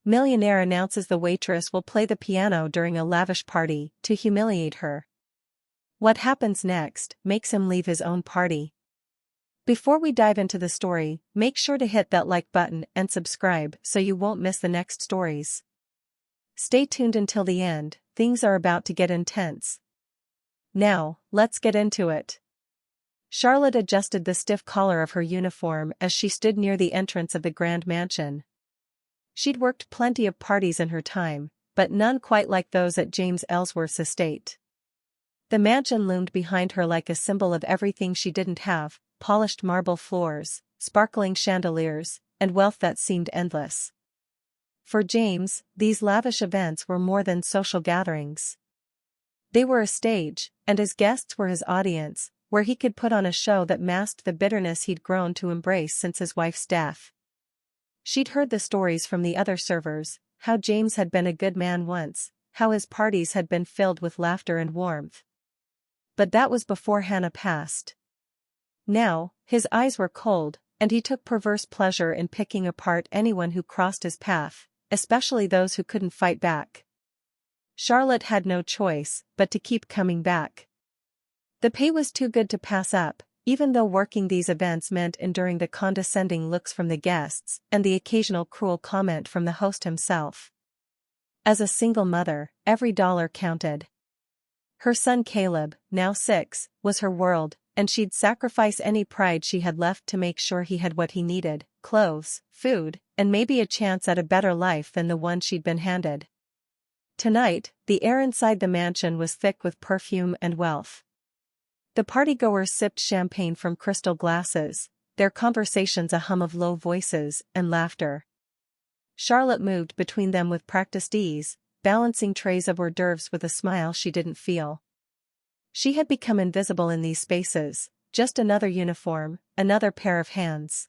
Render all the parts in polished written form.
Millionaire announces the waitress will play the piano during a lavish party to humiliate her. What happens next makes him leave his own party. Before we dive into the story, make sure to hit that like button and subscribe so you won't miss the next stories. Stay tuned until the end, things are about to get intense. Now, let's get into it. Charlotte adjusted the stiff collar of her uniform as she stood near the entrance of the grand mansion. She'd worked plenty of parties in her time, but none quite like those at James Ellsworth's estate. The mansion loomed behind her like a symbol of everything she didn't have: polished marble floors, sparkling chandeliers, and wealth that seemed endless. For James, these lavish events were more than social gatherings. They were a stage, and his guests were his audience, where he could put on a show that masked the bitterness he'd grown to embrace since his wife's death. She'd heard the stories from the other servers, how James had been a good man once, how his parties had been filled with laughter and warmth. But that was before Hannah passed. Now, his eyes were cold, and he took perverse pleasure in picking apart anyone who crossed his path, especially those who couldn't fight back. Charlotte had no choice but to keep coming back. The pay was too good to pass up, even though working these events meant enduring the condescending looks from the guests and the occasional cruel comment from the host himself. As a single mother, every dollar counted. Her son Caleb, now 6, was her world, and she'd sacrifice any pride she had left to make sure he had what he needed: clothes, food, and maybe a chance at a better life than the one she'd been handed. Tonight, the air inside the mansion was thick with perfume and wealth. The partygoers sipped champagne from crystal glasses, their conversations a hum of low voices and laughter. Charlotte moved between them with practiced ease, balancing trays of hors d'oeuvres with a smile she didn't feel. She had become invisible in these spaces, just another uniform, another pair of hands.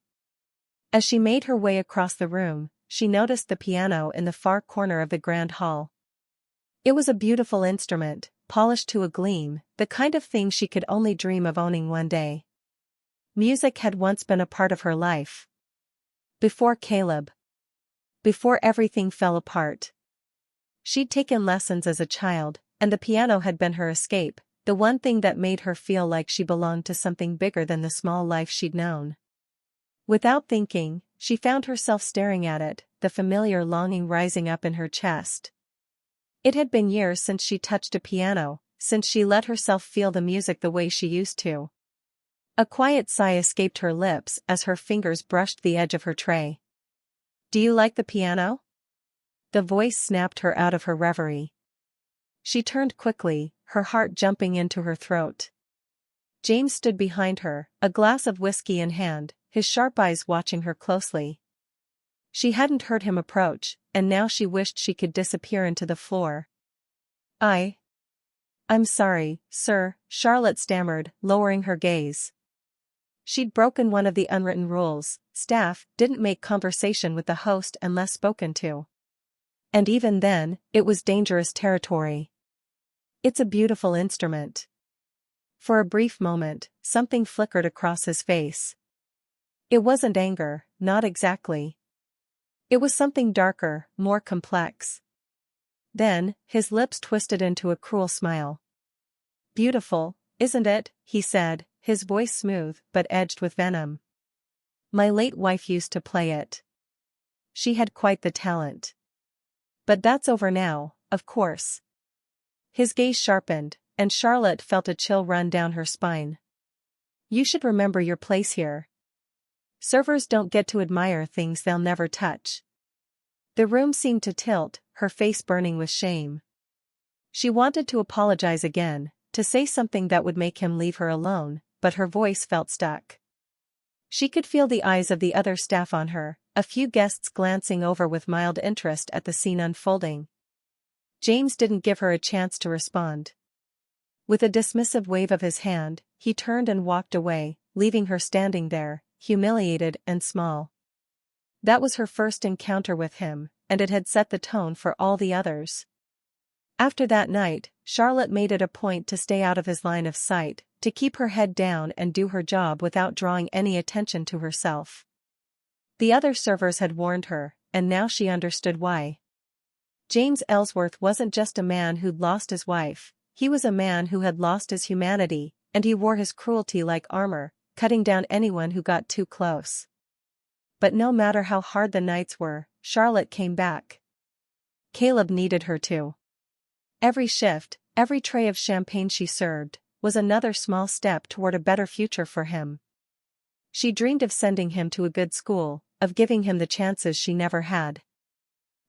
As she made her way across the room, she noticed the piano in the far corner of the grand hall. It was a beautiful instrument, polished to a gleam, the kind of thing she could only dream of owning one day. Music had once been a part of her life. Before Caleb. Before everything fell apart. She'd taken lessons as a child, and the piano had been her escape, the one thing that made her feel like she belonged to something bigger than the small life she'd known. Without thinking, she found herself staring at it, the familiar longing rising up in her chest. It had been years since she touched a piano, since she let herself feel the music the way she used to. A quiet sigh escaped her lips as her fingers brushed the edge of her tray. "Do you like the piano?" The voice snapped her out of her reverie. She turned quickly, her heart jumping into her throat. James stood behind her, a glass of whiskey in hand, his sharp eyes watching her closely. She hadn't heard him approach, and now she wished she could disappear into the floor. I'm sorry, sir," Charlotte stammered, lowering her gaze. She'd broken one of the unwritten rules: staff didn't make conversation with the host unless spoken to. And even then, it was dangerous territory. "It's a beautiful instrument." For a brief moment, something flickered across his face. It wasn't anger, not exactly. It was something darker, more complex. Then, his lips twisted into a cruel smile. "Beautiful, isn't it?" he said, his voice smooth but edged with venom. "My late wife used to play it. She had quite the talent. But that's over now, of course." His gaze sharpened, and Charlotte felt a chill run down her spine. "You should remember your place here. Servers don't get to admire things they'll never touch." The room seemed to tilt, her face burning with shame. She wanted to apologize again, to say something that would make him leave her alone, but her voice felt stuck. She could feel the eyes of the other staff on her, a few guests glancing over with mild interest at the scene unfolding. James didn't give her a chance to respond. With a dismissive wave of his hand, he turned and walked away, leaving her standing there, humiliated and small. That was her first encounter with him, and it had set the tone for all the others. After that night, Charlotte made it a point to stay out of his line of sight, to keep her head down and do her job without drawing any attention to herself. The other servers had warned her, and now she understood why. James Ellsworth wasn't just a man who'd lost his wife, he was a man who had lost his humanity, and he wore his cruelty like armor, cutting down anyone who got too close. But no matter how hard the nights were, Charlotte came back. Caleb needed her too. Every shift, every tray of champagne she served, was another small step toward a better future for him. She dreamed of sending him to a good school, of giving him the chances she never had.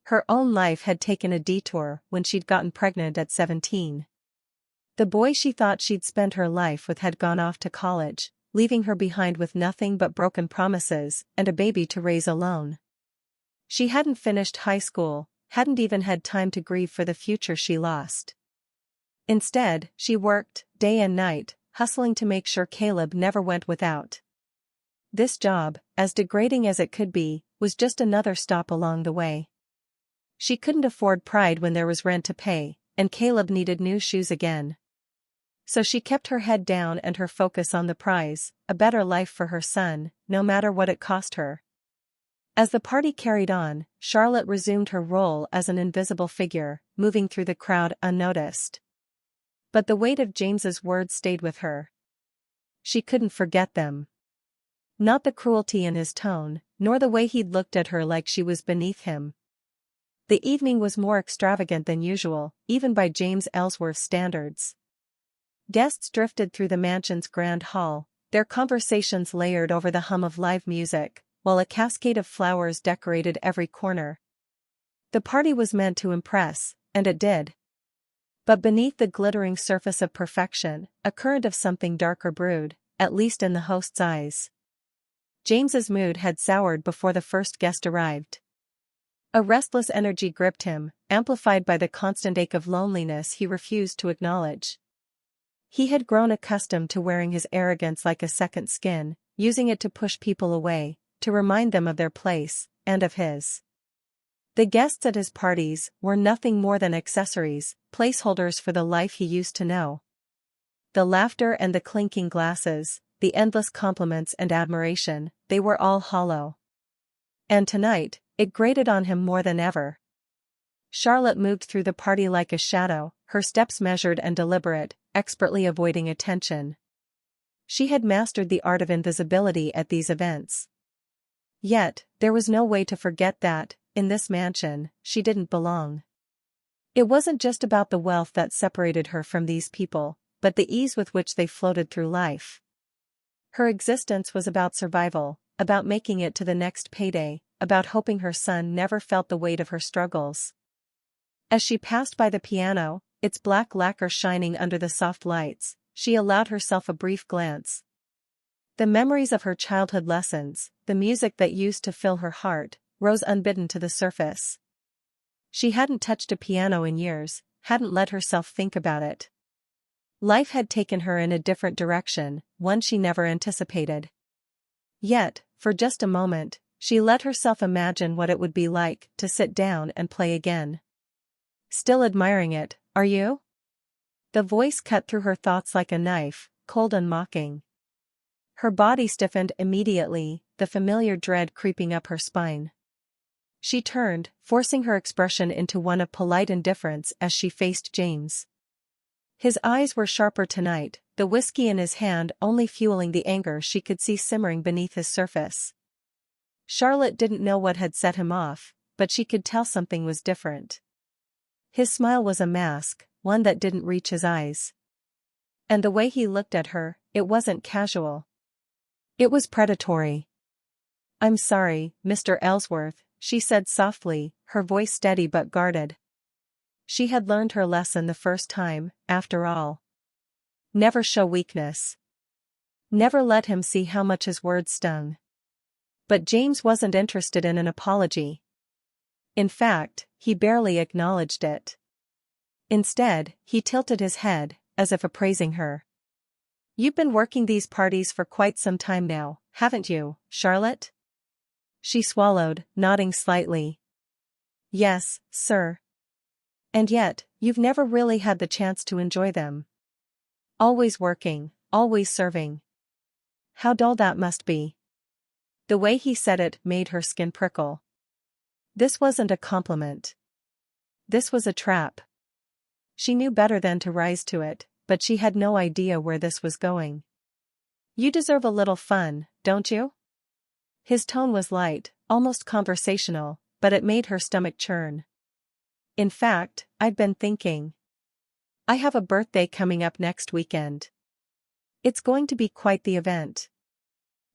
Her own life had taken a detour when she'd gotten pregnant at 17. The boy she thought she'd spend her life with had gone off to college, leaving her behind with nothing but broken promises and a baby to raise alone. She hadn't finished high school, hadn't even had time to grieve for the future she lost. Instead, she worked, day and night, hustling to make sure Caleb never went without. This job, as degrading as it could be, was just another stop along the way. She couldn't afford pride when there was rent to pay, and Caleb needed new shoes again. So she kept her head down and her focus on the prize, a better life for her son, no matter what it cost her. As the party carried on, Charlotte resumed her role as an invisible figure, moving through the crowd unnoticed. But the weight of James's words stayed with her. She couldn't forget them. Not the cruelty in his tone, nor the way he'd looked at her like she was beneath him. The evening was more extravagant than usual, even by James Ellsworth's standards. Guests drifted through the mansion's grand hall, their conversations layered over the hum of live music, while a cascade of flowers decorated every corner. The party was meant to impress, and it did. But beneath the glittering surface of perfection, a current of something darker brewed, at least in the host's eyes. James's mood had soured before the first guest arrived. A restless energy gripped him, amplified by the constant ache of loneliness he refused to acknowledge. He had grown accustomed to wearing his arrogance like a second skin, using it to push people away, to remind them of their place, and of his. The guests at his parties were nothing more than accessories, placeholders for the life he used to know. The laughter and the clinking glasses, the endless compliments and admiration, they were all hollow. And tonight, it grated on him more than ever. Charlotte moved through the party like a shadow, her steps measured and deliberate, expertly avoiding attention. She had mastered the art of invisibility at these events. Yet, there was no way to forget that, in this mansion, she didn't belong. It wasn't just about the wealth that separated her from these people, but the ease with which they floated through life. Her existence was about survival, about making it to the next payday, about hoping her son never felt the weight of her struggles. As she passed by the piano, its black lacquer shining under the soft lights, she allowed herself a brief glance. The memories of her childhood lessons, the music that used to fill her heart, rose unbidden to the surface. She hadn't touched a piano in years, hadn't let herself think about it. Life had taken her in a different direction, one she never anticipated. Yet, for just a moment, she let herself imagine what it would be like to sit down and play again. Still admiring it, are you? The voice cut through her thoughts like a knife, cold and mocking. Her body stiffened immediately, the familiar dread creeping up her spine. She turned, forcing her expression into one of polite indifference as she faced James. His eyes were sharper tonight, the whiskey in his hand only fueling the anger she could see simmering beneath his surface. Charlotte didn't know what had set him off, but she could tell something was different. His smile was a mask, one that didn't reach his eyes. And the way he looked at her, it wasn't casual. It was predatory. "I'm sorry, Mr. Ellsworth," she said softly, her voice steady but guarded. She had learned her lesson the first time, after all. Never show weakness. Never let him see how much his words stung. But James wasn't interested in an apology. In fact, he barely acknowledged it. Instead, he tilted his head, as if appraising her. "You've been working these parties for quite some time now, haven't you, Charlotte?" She swallowed, nodding slightly. "Yes, sir. And yet, you've never really had the chance to enjoy them. Always working, always serving. How dull that must be." The way he said it made her skin prickle. This wasn't a compliment. This was a trap. She knew better than to rise to it, but she had no idea where this was going. You deserve a little fun, don't you? His tone was light, almost conversational, but it made her stomach churn. In fact, I'd been thinking. I have a birthday coming up next weekend. It's going to be quite the event.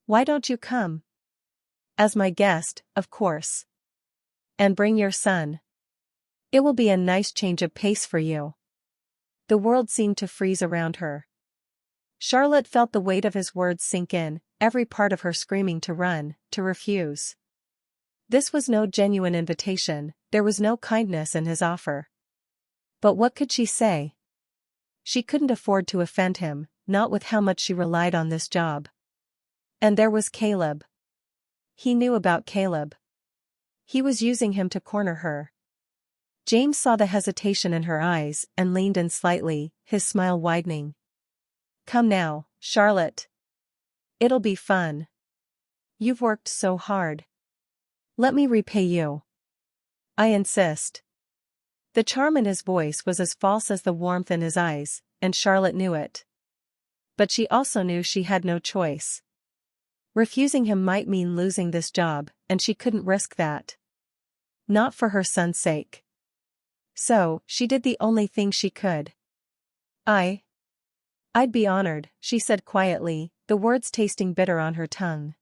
Why don't you come? As my guest, of course. And bring your son. It will be a nice change of pace for you. The world seemed to freeze around her. Charlotte felt the weight of his words sink in, every part of her screaming to run, to refuse. This was no genuine invitation, there was no kindness in his offer. But what could she say? She couldn't afford to offend him, not with how much she relied on this job. And there was Caleb. He knew about Caleb. He was using him to corner her. James saw the hesitation in her eyes and leaned in slightly, his smile widening. Come now, Charlotte. It'll be fun. You've worked so hard. Let me repay you. I insist. The charm in his voice was as false as the warmth in his eyes, and Charlotte knew it. But she also knew she had no choice. Refusing him might mean losing this job, and she couldn't risk that. Not for her son's sake. So, she did the only thing she could. I'd be honored, she said quietly, the words tasting bitter on her tongue.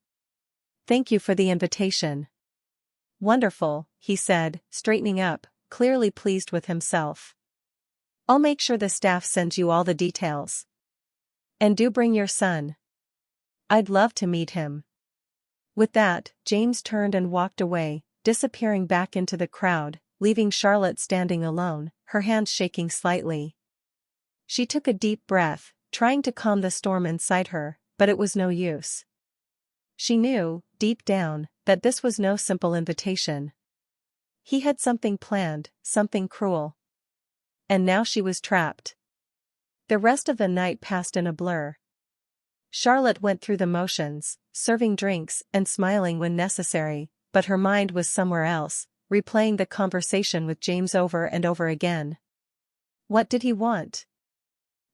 Thank you for the invitation. Wonderful, he said, straightening up, clearly pleased with himself. I'll make sure the staff sends you all the details. And do bring your son. I'd love to meet him. With that, James turned and walked away, disappearing back into the crowd, leaving Charlotte standing alone, her hands shaking slightly. She took a deep breath, trying to calm the storm inside her, but it was no use. She knew, deep down, that this was no simple invitation. He had something planned, something cruel. And now she was trapped. The rest of the night passed in a blur. Charlotte went through the motions, serving drinks and smiling when necessary, but her mind was somewhere else, replaying the conversation with James over and over again. What did he want?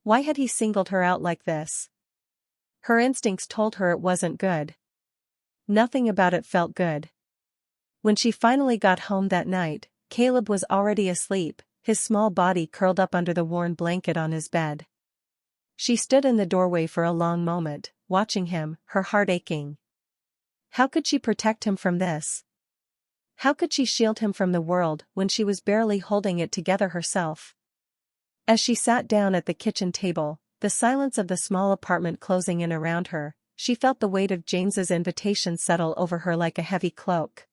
Why had he singled her out like this? Her instincts told her it wasn't good. Nothing about it felt good. When she finally got home that night, Caleb was already asleep, his small body curled up under the worn blanket on his bed. She stood in the doorway for a long moment, watching him, her heart aching. How could she protect him from this? How could she shield him from the world when she was barely holding it together herself? As she sat down at the kitchen table, the silence of the small apartment closing in around her, she felt the weight of James's invitation settle over her like a heavy cloak.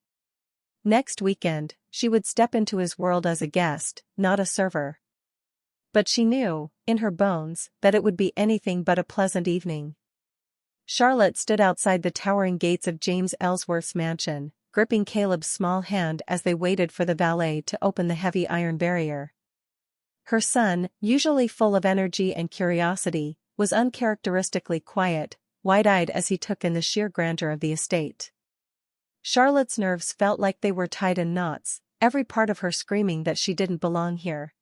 Next weekend, she would step into his world as a guest, not a server. But she knew, in her bones, that it would be anything but a pleasant evening. Charlotte stood outside the towering gates of James Ellsworth's mansion, gripping Caleb's small hand as they waited for the valet to open the heavy iron barrier. Her son, usually full of energy and curiosity, was uncharacteristically quiet, wide-eyed as he took in the sheer grandeur of the estate. Charlotte's nerves felt like they were tied in knots, every part of her screaming that she didn't belong here.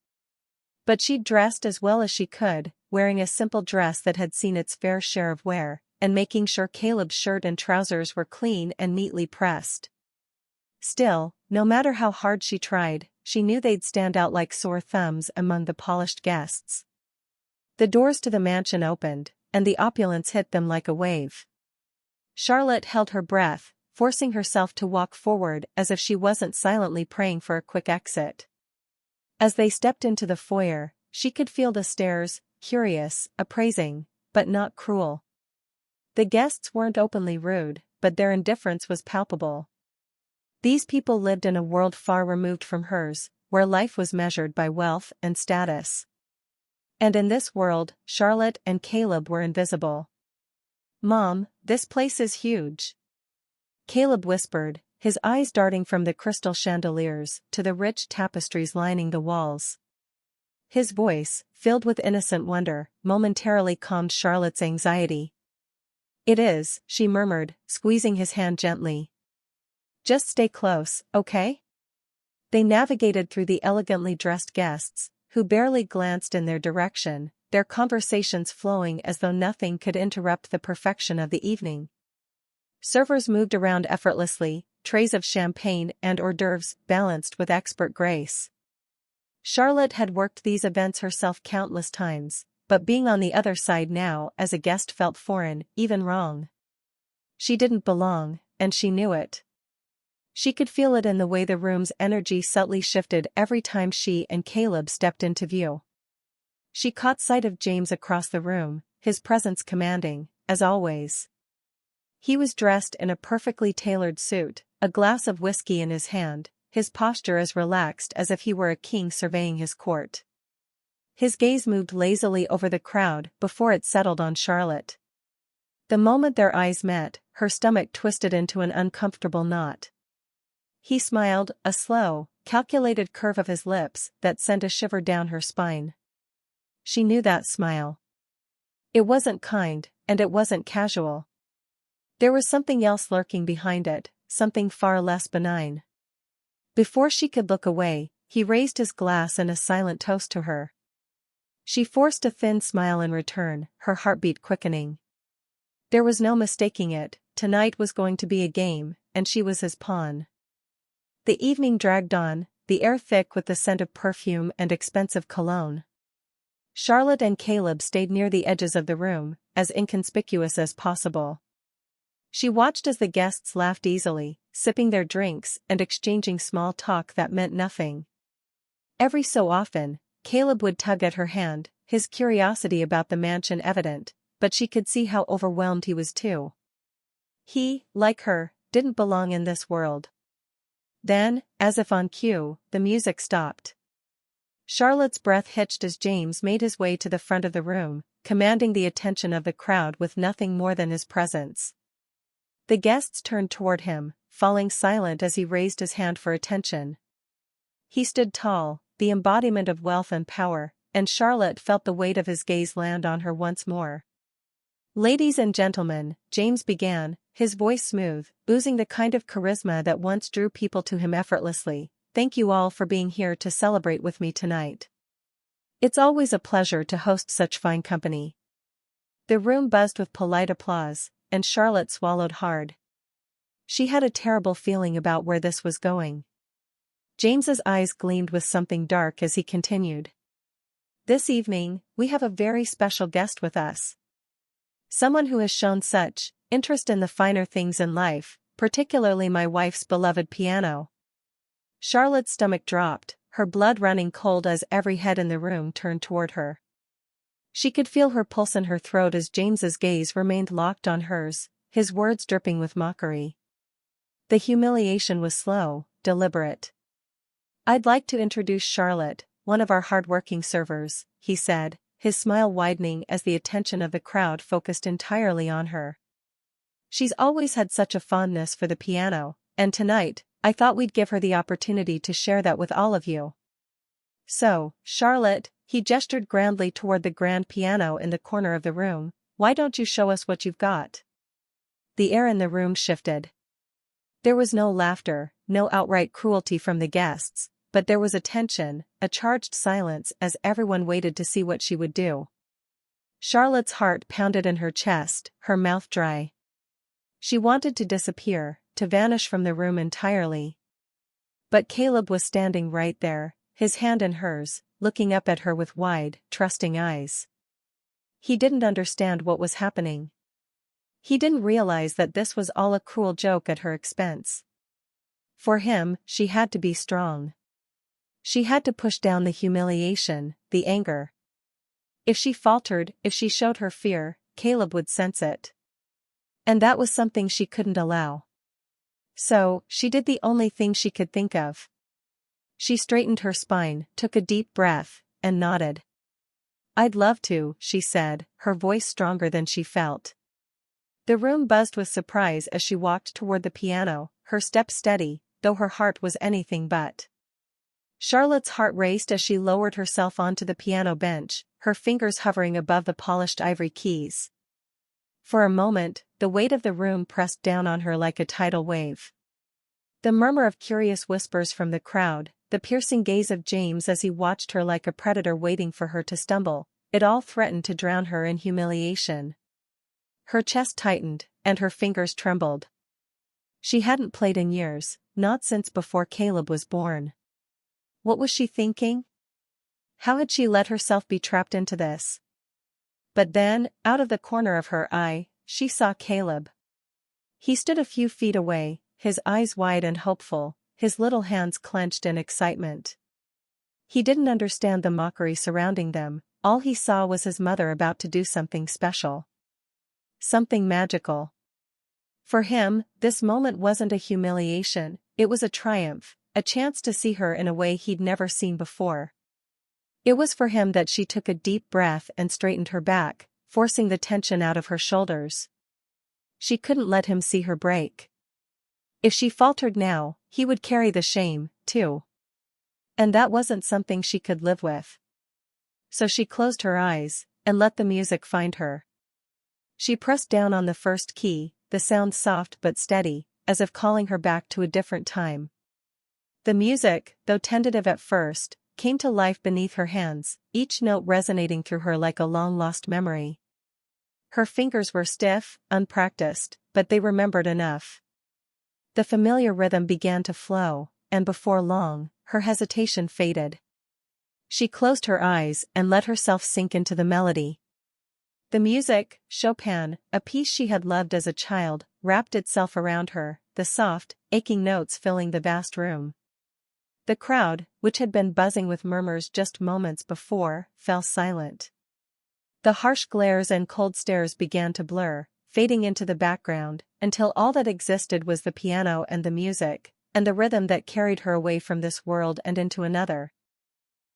But she'd dressed as well as she could, wearing a simple dress that had seen its fair share of wear, and making sure Caleb's shirt and trousers were clean and neatly pressed. Still, no matter how hard she tried, she knew they'd stand out like sore thumbs among the polished guests. The doors to the mansion opened, and the opulence hit them like a wave. Charlotte held her breath, forcing herself to walk forward as if she wasn't silently praying for a quick exit. As they stepped into the foyer, she could feel the stares, curious, appraising, but not cruel. The guests weren't openly rude, but their indifference was palpable. These people lived in a world far removed from hers, where life was measured by wealth and status. And in this world, Charlotte and Caleb were invisible. "Mom, this place is huge," Caleb whispered, his eyes darting from the crystal chandeliers to the rich tapestries lining the walls. His voice, filled with innocent wonder, momentarily calmed Charlotte's anxiety. "It is," she murmured, squeezing his hand gently. "Just stay close, okay?" They navigated through the elegantly dressed guests, who barely glanced in their direction, their conversations flowing as though nothing could interrupt the perfection of the evening. Servers moved around effortlessly, trays of champagne and hors d'oeuvres balanced with expert grace. Charlotte had worked these events herself countless times, but being on the other side now as a guest felt foreign, even wrong. She didn't belong, and she knew it. She could feel it in the way the room's energy subtly shifted every time she and Caleb stepped into view. She caught sight of James across the room, his presence commanding, as always. He was dressed in a perfectly tailored suit, a glass of whiskey in his hand, his posture as relaxed as if he were a king surveying his court. His gaze moved lazily over the crowd before it settled on Charlotte. The moment their eyes met, her stomach twisted into an uncomfortable knot. He smiled, a slow, calculated curve of his lips that sent a shiver down her spine. She knew that smile. It wasn't kind, and it wasn't casual. There was something else lurking behind it, something far less benign. Before she could look away, he raised his glass in a silent toast to her. She forced a thin smile in return, her heartbeat quickening. There was no mistaking it, tonight was going to be a game, and she was his pawn. The evening dragged on, the air thick with the scent of perfume and expensive cologne. Charlotte and Caleb stayed near the edges of the room, as inconspicuous as possible. She watched as the guests laughed easily, sipping their drinks and exchanging small talk that meant nothing. Every so often, Caleb would tug at her hand, his curiosity about the mansion evident, but she could see how overwhelmed he was too. He, like her, didn't belong in this world. Then, as if on cue, the music stopped. Charlotte's breath hitched as James made his way to the front of the room, commanding the attention of the crowd with nothing more than his presence. The guests turned toward him, falling silent as he raised his hand for attention. He stood tall, the embodiment of wealth and power, and Charlotte felt the weight of his gaze land on her once more. "Ladies and gentlemen," James began, his voice smooth, oozing the kind of charisma that once drew people to him effortlessly, "thank you all for being here to celebrate with me tonight. It's always a pleasure to host such fine company." The room buzzed with polite applause, and Charlotte swallowed hard. She had a terrible feeling about where this was going. James's eyes gleamed with something dark as he continued. "This evening, we have a very special guest with us. Someone who has shown such interest in the finer things in life, particularly my wife's beloved piano." Charlotte's stomach dropped, her blood running cold as every head in the room turned toward her. She could feel her pulse in her throat as James's gaze remained locked on hers, his words dripping with mockery. The humiliation was slow, deliberate. "I'd like to introduce Charlotte, one of our hard-working servers," he said, his smile widening as the attention of the crowd focused entirely on her. "She's always had such a fondness for the piano, and tonight, I thought we'd give her the opportunity to share that with all of you. So, Charlotte," he gestured grandly toward the grand piano in the corner of the room, "why don't you show us what you've got?" The air in the room shifted. There was no laughter, no outright cruelty from the guests, but there was a tension, a charged silence as everyone waited to see what she would do. Charlotte's heart pounded in her chest, her mouth dry. She wanted to disappear, to vanish from the room entirely. But Caleb was standing right there, his hand in hers, looking up at her with wide, trusting eyes. He didn't understand what was happening. He didn't realize that this was all a cruel joke at her expense. For him, she had to be strong. She had to push down the humiliation, the anger. If she faltered, if she showed her fear, Caleb would sense it. And that was something she couldn't allow. So, she did the only thing she could think of. She straightened her spine, took a deep breath, and nodded. "I'd love to," she said, her voice stronger than she felt. The room buzzed with surprise as she walked toward the piano, her step steady, though her heart was anything but. Charlotte's heart raced as she lowered herself onto the piano bench, her fingers hovering above the polished ivory keys. For a moment, the weight of the room pressed down on her like a tidal wave. The murmur of curious whispers from the crowd, the piercing gaze of James as he watched her like a predator waiting for her to stumble, it all threatened to drown her in humiliation. Her chest tightened, and her fingers trembled. She hadn't played in years, not since before Caleb was born. What was she thinking? How had she let herself be trapped into this? But then, out of the corner of her eye, she saw Caleb. He stood a few feet away, his eyes wide and hopeful, his little hands clenched in excitement. He didn't understand the mockery surrounding them, all he saw was his mother about to do something special. Something magical. For him, this moment wasn't a humiliation, it was a triumph, a chance to see her in a way he'd never seen before. It was for him that she took a deep breath and straightened her back, forcing the tension out of her shoulders. She couldn't let him see her break. If she faltered now, he would carry the shame, too. And that wasn't something she could live with. So she closed her eyes, and let the music find her. She pressed down on the first key, the sound soft but steady, as if calling her back to a different time. The music, though tentative at first, came to life beneath her hands, each note resonating through her like a long-lost memory. Her fingers were stiff, unpracticed, but they remembered enough. The familiar rhythm began to flow, and before long, her hesitation faded. She closed her eyes and let herself sink into the melody. The music, Chopin, a piece she had loved as a child, wrapped itself around her, the soft, aching notes filling the vast room. The crowd, which had been buzzing with murmurs just moments before, fell silent. The harsh glares and cold stares began to blur, fading into the background, until all that existed was the piano and the music, and the rhythm that carried her away from this world and into another.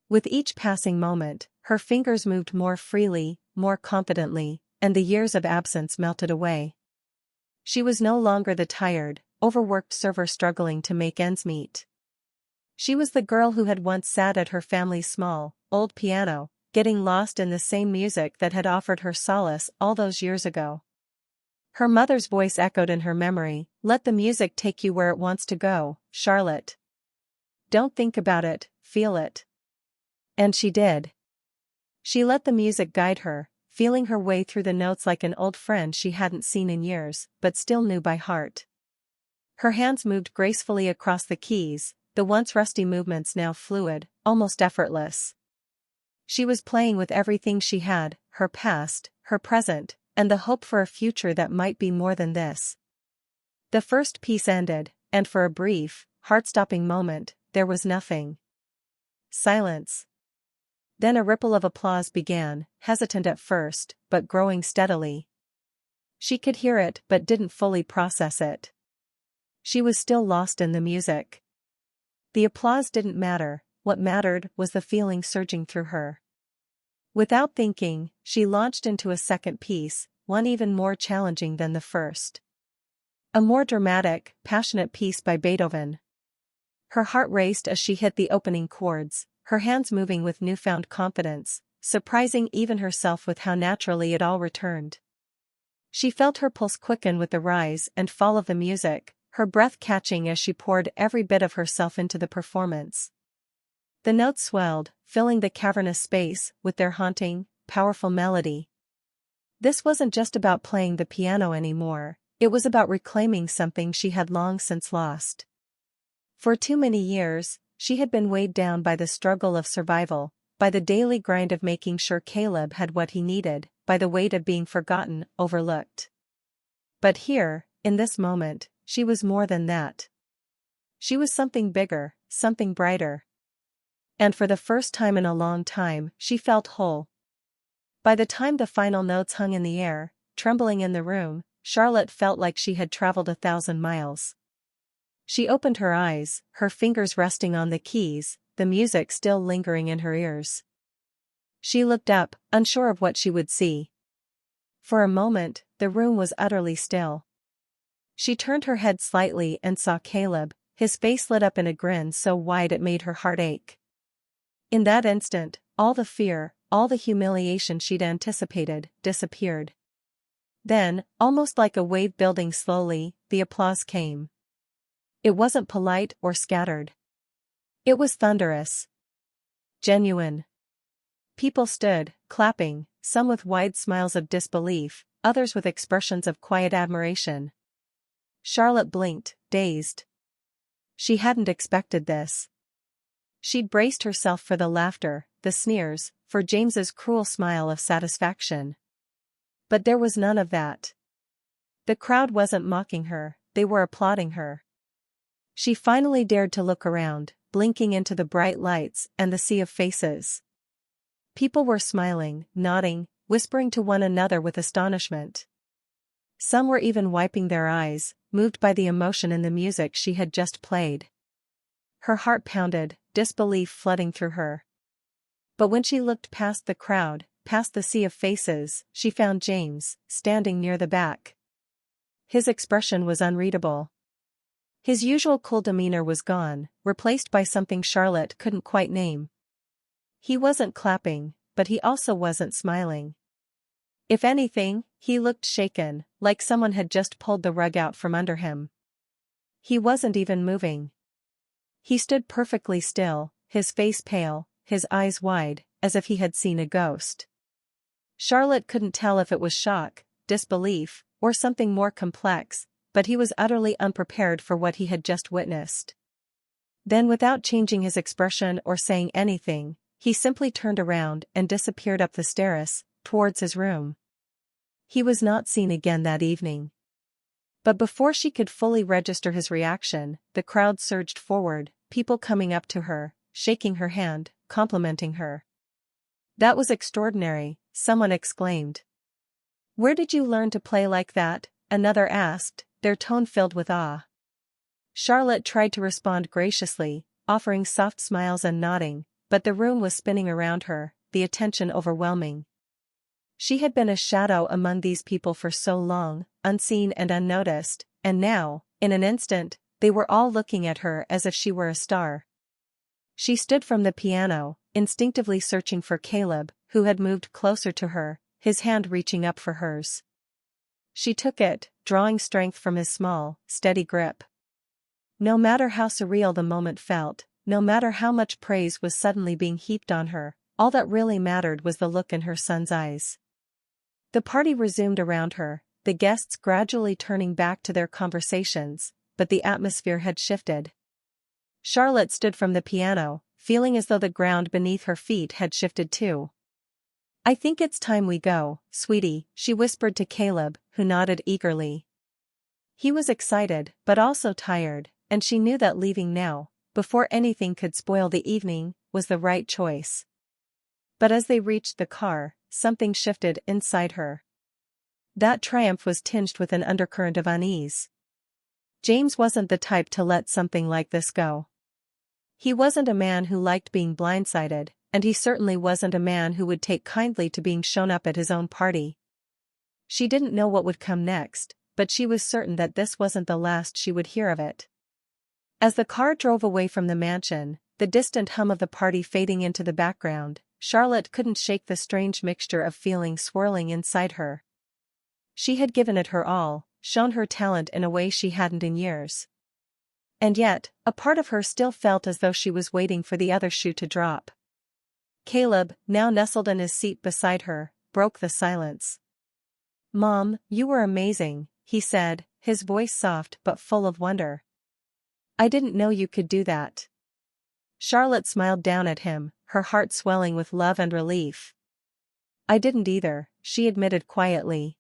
With each passing moment, her fingers moved more freely, more confidently, and the years of absence melted away. She was no longer the tired, overworked server struggling to make ends meet. She was the girl who had once sat at her family's small, old piano, getting lost in the same music that had offered her solace all those years ago. Her mother's voice echoed in her memory, "Let the music take you where it wants to go, Charlotte. Don't think about it, feel it." And she did. She let the music guide her, feeling her way through the notes like an old friend she hadn't seen in years, but still knew by heart. Her hands moved gracefully across the keys, the once rusty movements now fluid, almost effortless. She was playing with everything she had, her past, her present, and the hope for a future that might be more than this. The first piece ended, and for a brief, heart-stopping moment, there was nothing. Silence. Then a ripple of applause began, hesitant at first, but growing steadily. She could hear it but didn't fully process it. She was still lost in the music. The applause didn't matter, what mattered was the feeling surging through her. Without thinking, she launched into a second piece, one even more challenging than the first. A more dramatic, passionate piece by Beethoven. Her heart raced as she hit the opening chords, her hands moving with newfound confidence, surprising even herself with how naturally it all returned. She felt her pulse quicken with the rise and fall of the music, her breath catching as she poured every bit of herself into the performance. The notes swelled, filling the cavernous space with their haunting, powerful melody. This wasn't just about playing the piano anymore, it was about reclaiming something she had long since lost. For too many years, she had been weighed down by the struggle of survival, by the daily grind of making sure Caleb had what he needed, by the weight of being forgotten, overlooked. But here, in this moment, she was more than that. She was something bigger, something brighter. And for the first time in a long time, she felt whole. By the time the final notes hung in the air, trembling in the room, Charlotte felt like she had traveled 1,000 miles. She opened her eyes, her fingers resting on the keys, the music still lingering in her ears. She looked up, unsure of what she would see. For a moment, the room was utterly still. She turned her head slightly and saw Caleb, his face lit up in a grin so wide it made her heart ache. In that instant, all the fear, all the humiliation she'd anticipated, disappeared. Then, almost like a wave building slowly, the applause came. It wasn't polite or scattered. It was thunderous. Genuine. People stood, clapping, some with wide smiles of disbelief, others with expressions of quiet admiration. Charlotte blinked, dazed. She hadn't expected this. She'd braced herself for the laughter, the sneers, for James's cruel smile of satisfaction. But there was none of that. The crowd wasn't mocking her, they were applauding her. She finally dared to look around, blinking into the bright lights and the sea of faces. People were smiling, nodding, whispering to one another with astonishment. Some were even wiping their eyes, moved by the emotion in the music she had just played. Her heart pounded, disbelief flooding through her. But when she looked past the crowd, past the sea of faces, she found James, standing near the back. His expression was unreadable. His usual cool demeanor was gone, replaced by something Charlotte couldn't quite name. He wasn't clapping, but he also wasn't smiling. If anything, he looked shaken, like someone had just pulled the rug out from under him. He wasn't even moving. He stood perfectly still, his face pale, his eyes wide, as if he had seen a ghost. Charlotte couldn't tell if it was shock, disbelief, or something more complex, but he was utterly unprepared for what he had just witnessed. Then, without changing his expression or saying anything, he simply turned around and disappeared up the stairs, towards his room. He was not seen again that evening. But before she could fully register his reaction, the crowd surged forward, people coming up to her, shaking her hand, complimenting her. "That was extraordinary," someone exclaimed. "Where did you learn to play like that?" another asked, their tone filled with awe. Charlotte tried to respond graciously, offering soft smiles and nodding, but the room was spinning around her, the attention overwhelming. She had been a shadow among these people for so long, unseen and unnoticed, and now, in an instant, they were all looking at her as if she were a star. She stood from the piano, instinctively searching for Caleb, who had moved closer to her, his hand reaching up for hers. She took it, drawing strength from his small, steady grip. No matter how surreal the moment felt, no matter how much praise was suddenly being heaped on her, all that really mattered was the look in her son's eyes. The party resumed around her, the guests gradually turning back to their conversations, but the atmosphere had shifted. Charlotte stood from the piano, feeling as though the ground beneath her feet had shifted too. "I think it's time we go, sweetie," she whispered to Caleb, who nodded eagerly. He was excited, but also tired, and she knew that leaving now, before anything could spoil the evening, was the right choice. But as they reached the car, something shifted inside her. That triumph was tinged with an undercurrent of unease. James wasn't the type to let something like this go. He wasn't a man who liked being blindsided, and he certainly wasn't a man who would take kindly to being shown up at his own party. She didn't know what would come next, but she was certain that this wasn't the last she would hear of it. As the car drove away from the mansion, the distant hum of the party fading into the background, Charlotte couldn't shake the strange mixture of feelings swirling inside her. She had given it her all, shown her talent in a way she hadn't in years. And yet, a part of her still felt as though she was waiting for the other shoe to drop. Caleb, now nestled in his seat beside her, broke the silence. "Mom, you were amazing," he said, his voice soft but full of wonder. "I didn't know you could do that." Charlotte smiled down at him, her heart swelling with love and relief. "I didn't either," she admitted quietly.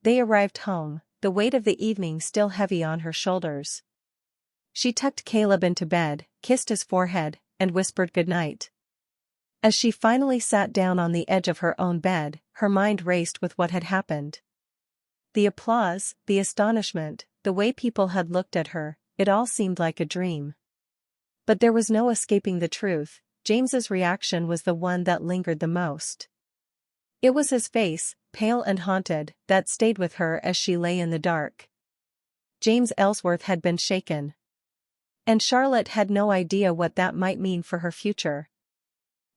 They arrived home, the weight of the evening still heavy on her shoulders. She tucked Caleb into bed, kissed his forehead, and whispered goodnight. As she finally sat down on the edge of her own bed, her mind raced with what had happened. The applause, the astonishment, the way people had looked at her, it all seemed like a dream. But there was no escaping the truth. James's reaction was the one that lingered the most. It was his face, pale and haunted, that stayed with her as she lay in the dark. James Ellsworth had been shaken. And Charlotte had no idea what that might mean for her future.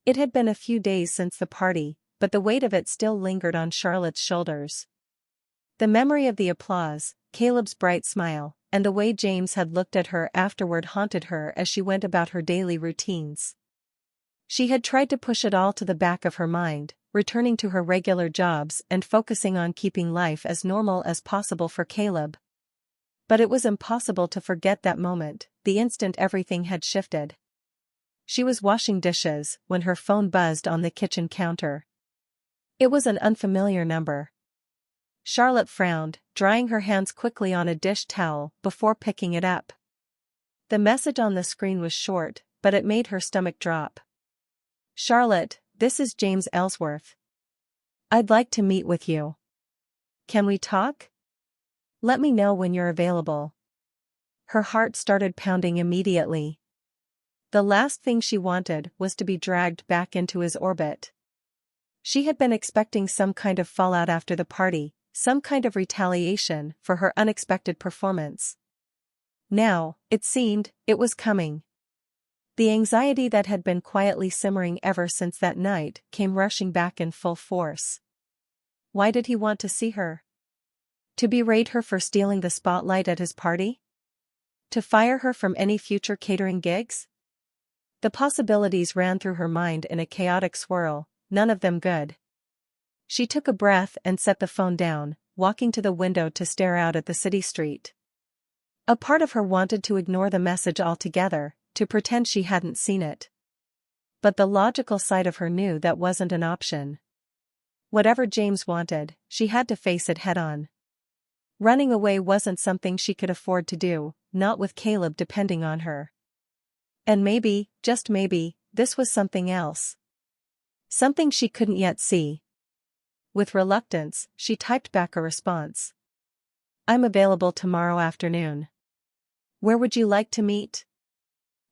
It had been a few days since the party, but the weight of it still lingered on Charlotte's shoulders. The memory of the applause, Caleb's bright smile, and the way James had looked at her afterward haunted her as she went about her daily routines. She had tried to push it all to the back of her mind, returning to her regular jobs and focusing on keeping life as normal as possible for Caleb. But it was impossible to forget that moment, the instant everything had shifted. She was washing dishes when her phone buzzed on the kitchen counter. It was an unfamiliar number. Charlotte frowned, drying her hands quickly on a dish towel before picking it up. The message on the screen was short, but it made her stomach drop. "Charlotte, this is James Ellsworth. I'd like to meet with you. Can we talk? Let me know when you're available." Her heart started pounding immediately. The last thing she wanted was to be dragged back into his orbit. She had been expecting some kind of fallout after the party, some kind of retaliation for her unexpected performance. Now, it seemed, it was coming. The anxiety that had been quietly simmering ever since that night came rushing back in full force. Why did he want to see her? To berate her for stealing the spotlight at his party? To fire her from any future catering gigs? The possibilities ran through her mind in a chaotic swirl, none of them good. She took a breath and set the phone down, walking to the window to stare out at the city street. A part of her wanted to ignore the message altogether, to pretend she hadn't seen it. But the logical side of her knew that wasn't an option. Whatever James wanted, she had to face it head-on. Running away wasn't something she could afford to do, not with Caleb depending on her. And maybe, just maybe, this was something else. Something she couldn't yet see. With reluctance, she typed back a response. "I'm available tomorrow afternoon. Where would you like to meet?"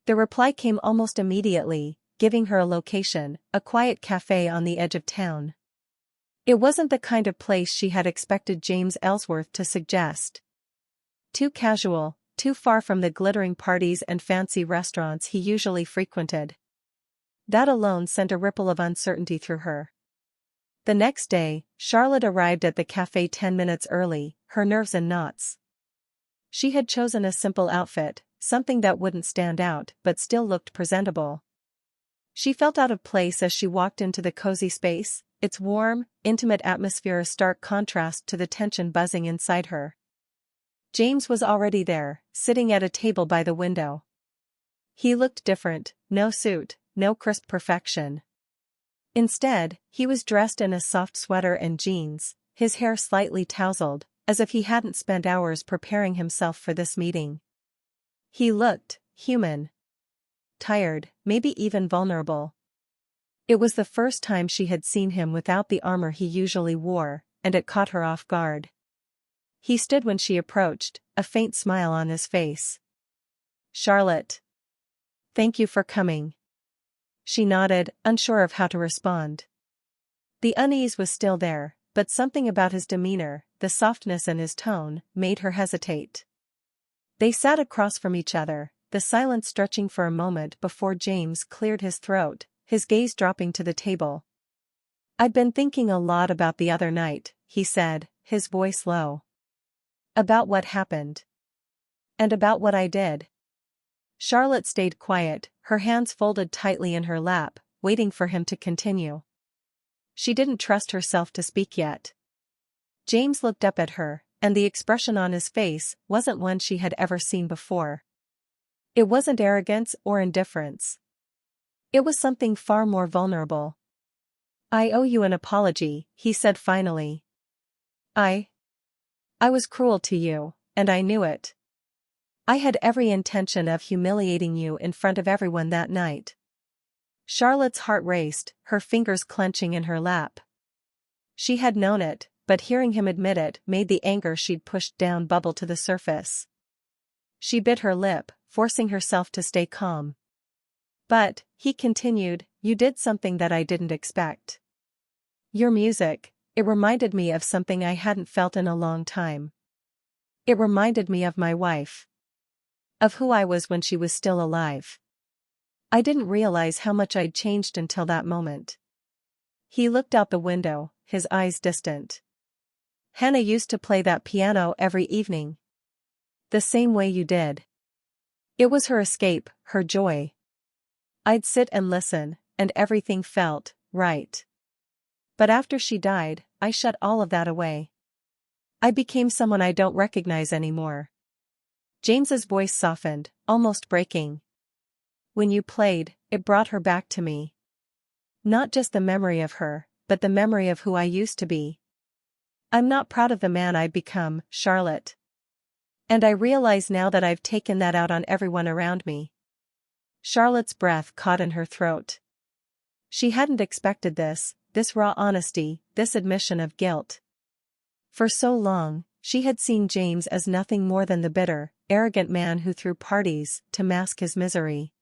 The reply came almost immediately, giving her a location, a quiet cafe on the edge of town. It wasn't the kind of place she had expected James Ellsworth to suggest. Too casual, too far from the glittering parties and fancy restaurants he usually frequented. That alone sent a ripple of uncertainty through her. The next day, Charlotte arrived at the cafe 10 minutes early, her nerves in knots. She had chosen a simple outfit, something that wouldn't stand out but still looked presentable. She felt out of place as she walked into the cozy space, its warm, intimate atmosphere a stark contrast to the tension buzzing inside her. James was already there, sitting at a table by the window. He looked different, no suit, no crisp perfection. Instead, he was dressed in a soft sweater and jeans, his hair slightly tousled, as if he hadn't spent hours preparing himself for this meeting. He looked human. Tired, maybe even vulnerable. It was the first time she had seen him without the armor he usually wore, and it caught her off guard. He stood when she approached, a faint smile on his face. "Charlotte. Thank you for coming." She nodded, unsure of how to respond. The unease was still there, but something about his demeanor, the softness in his tone, made her hesitate. They sat across from each other, the silence stretching for a moment before James cleared his throat, his gaze dropping to the table. "I'd been thinking a lot about the other night," he said, his voice low. "About what happened. And about what I did." Charlotte stayed quiet, her hands folded tightly in her lap, waiting for him to continue. She didn't trust herself to speak yet. James looked up at her, and the expression on his face wasn't one she had ever seen before. It wasn't arrogance or indifference. It was something far more vulnerable. "I owe you an apology," he said finally. I was cruel to you, and I knew it. I had every intention of humiliating you in front of everyone that night." Charlotte's heart raced, her fingers clenching in her lap. She had known it, but hearing him admit it made the anger she'd pushed down bubble to the surface. She bit her lip, forcing herself to stay calm. "But," he continued, "you did something that I didn't expect. Your music, it reminded me of something I hadn't felt in a long time. It reminded me of my wife. Of who I was when she was still alive. I didn't realize how much I'd changed until that moment." He looked out the window, his eyes distant. "Hannah used to play that piano every evening. The same way you did. It was her escape, her joy. I'd sit and listen, and everything felt right. But after she died, I shut all of that away. I became someone I don't recognize anymore. James's voice softened, almost breaking. When you played, it brought her back to me. Not just the memory of her, but the memory of who I used to be. I'm not proud of the man I've become, Charlotte. And I realize now that I've taken that out on everyone around me. Charlotte's breath caught in her throat. She hadn't expected this raw honesty, this admission of guilt. For so long, she had seen James as nothing more than the bitter, arrogant man who threw parties to mask his misery.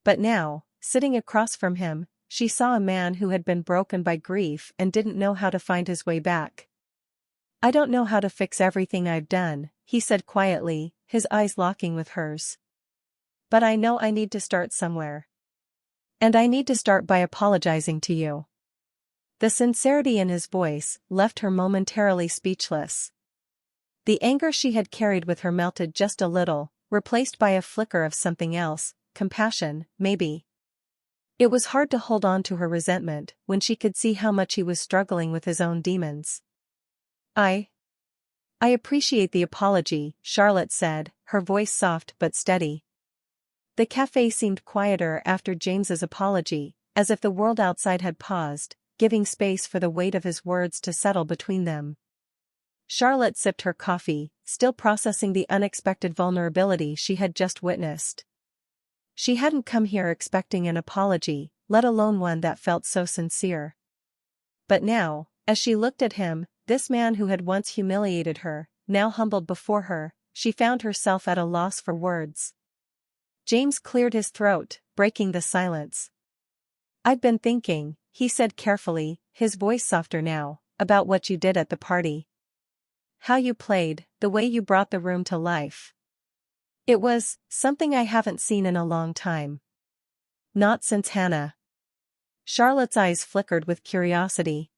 But now, sitting across from him, she saw a man who had been broken by grief and didn't know how to find his way back. I don't know how to fix everything I've done, he said quietly, his eyes locking with hers. But I know I need to start somewhere. And I need to start by apologizing to you. The sincerity in his voice left her momentarily speechless. The anger she had carried with her melted just a little, replaced by a flicker of something else, compassion, maybe. It was hard to hold on to her resentment when she could see how much he was struggling with his own demons. I appreciate the apology, Charlotte said, her voice soft but steady. The cafe seemed quieter after James's apology, as if the world outside had paused, giving space for the weight of his words to settle between them. Charlotte sipped her coffee, still processing the unexpected vulnerability she had just witnessed. She hadn't come here expecting an apology, let alone one that felt so sincere. But now, as she looked at him, this man who had once humiliated her, now humbled before her, she found herself at a loss for words. James cleared his throat, breaking the silence. I've been thinking, he said carefully, his voice softer now, about what you did at the party. How you played, the way you brought the room to life. It was something I haven't seen in a long time. Not since Hannah. Charlotte's eyes flickered with curiosity.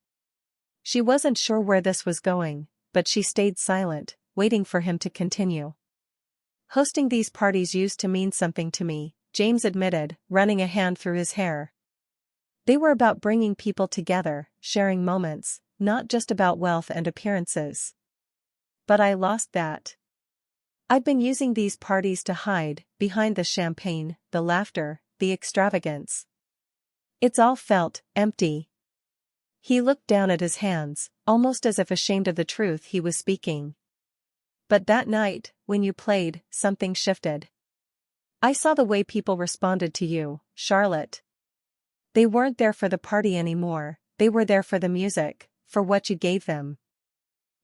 She wasn't sure where this was going, but she stayed silent, waiting for him to continue. Hosting these parties used to mean something to me, James admitted, running a hand through his hair. They were about bringing people together, sharing moments, not just about wealth and appearances. But I lost that. I'd been using these parties to hide behind the champagne, the laughter, the extravagance. It's all felt empty. He looked down at his hands, almost as if ashamed of the truth he was speaking. But that night, when you played, something shifted. I saw the way people responded to you, Charlotte. They weren't there for the party anymore, they were there for the music, for what you gave them.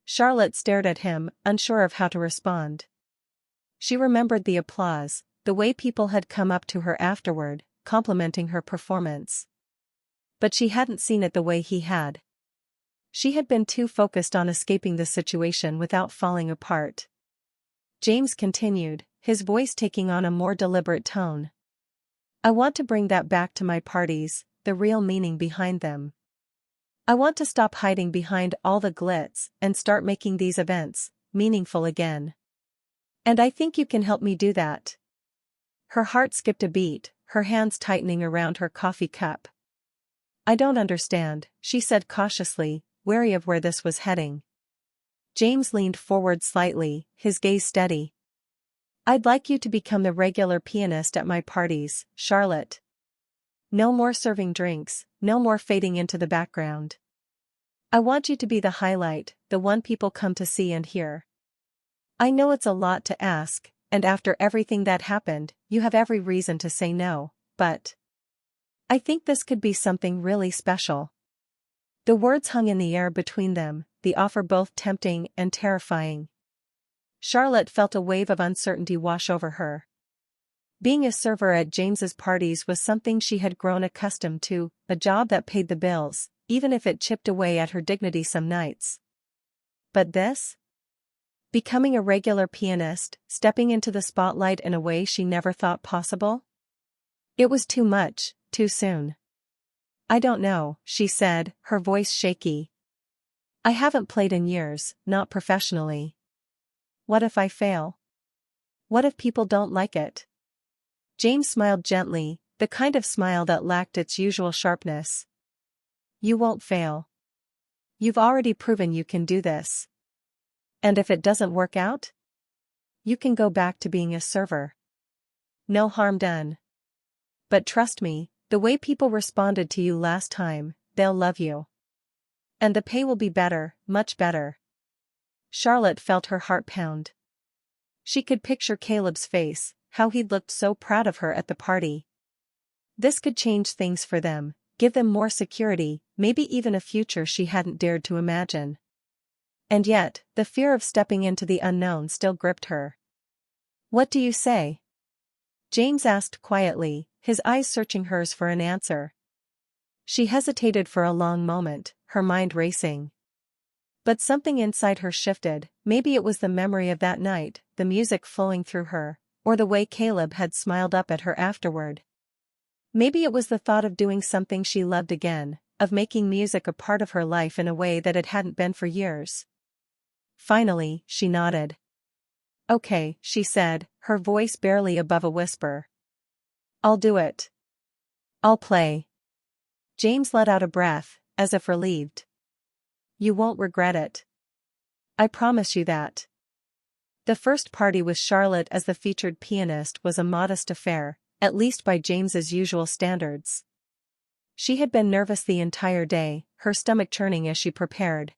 Charlotte stared at him, unsure of how to respond. She remembered the applause, the way people had come up to her afterward, complimenting her performance. But she hadn't seen it the way he had. She had been too focused on escaping the situation without falling apart. James continued, his voice taking on a more deliberate tone. I want to bring that back to my parties, the real meaning behind them. I want to stop hiding behind all the glitz and start making these events meaningful again. And I think you can help me do that. Her heart skipped a beat, her hands tightening around her coffee cup. I don't understand, she said cautiously, wary of where this was heading. James leaned forward slightly, his gaze steady. I'd like you to become the regular pianist at my parties, Charlotte. No more serving drinks, no more fading into the background. I want you to be the highlight, the one people come to see and hear. I know it's a lot to ask, and after everything that happened, you have every reason to say no, but I think this could be something really special. The words hung in the air between them, the offer both tempting and terrifying. Charlotte felt a wave of uncertainty wash over her. Being a server at James's parties was something she had grown accustomed to, a job that paid the bills, even if it chipped away at her dignity some nights. But this? Becoming a regular pianist, stepping into the spotlight in a way she never thought possible? It was too much, too soon. I don't know, she said, her voice shaky. I haven't played in years, not professionally. What if I fail? What if people don't like it? James smiled gently, the kind of smile that lacked its usual sharpness. You won't fail. You've already proven you can do this. And if it doesn't work out? You can go back to being a server. No harm done. But trust me, the way people responded to you last time, they'll love you. And the pay will be better, much better. Charlotte felt her heart pound. She could picture Caleb's face, how he'd looked so proud of her at the party. This could change things for them, give them more security, maybe even a future she hadn't dared to imagine. And yet, the fear of stepping into the unknown still gripped her. What do you say? James asked quietly, his eyes searching hers for an answer. She hesitated for a long moment, her mind racing. But something inside her shifted, maybe it was the memory of that night, the music flowing through her, or the way Caleb had smiled up at her afterward. Maybe it was the thought of doing something she loved again, of making music a part of her life in a way that it hadn't been for years. Finally, she nodded. Okay, she said, her voice barely above a whisper. I'll do it. I'll play. James let out a breath, as if relieved. You won't regret it. I promise you that. The first party with Charlotte as the featured pianist was a modest affair, at least by James's usual standards. She had been nervous the entire day, her stomach churning as she prepared.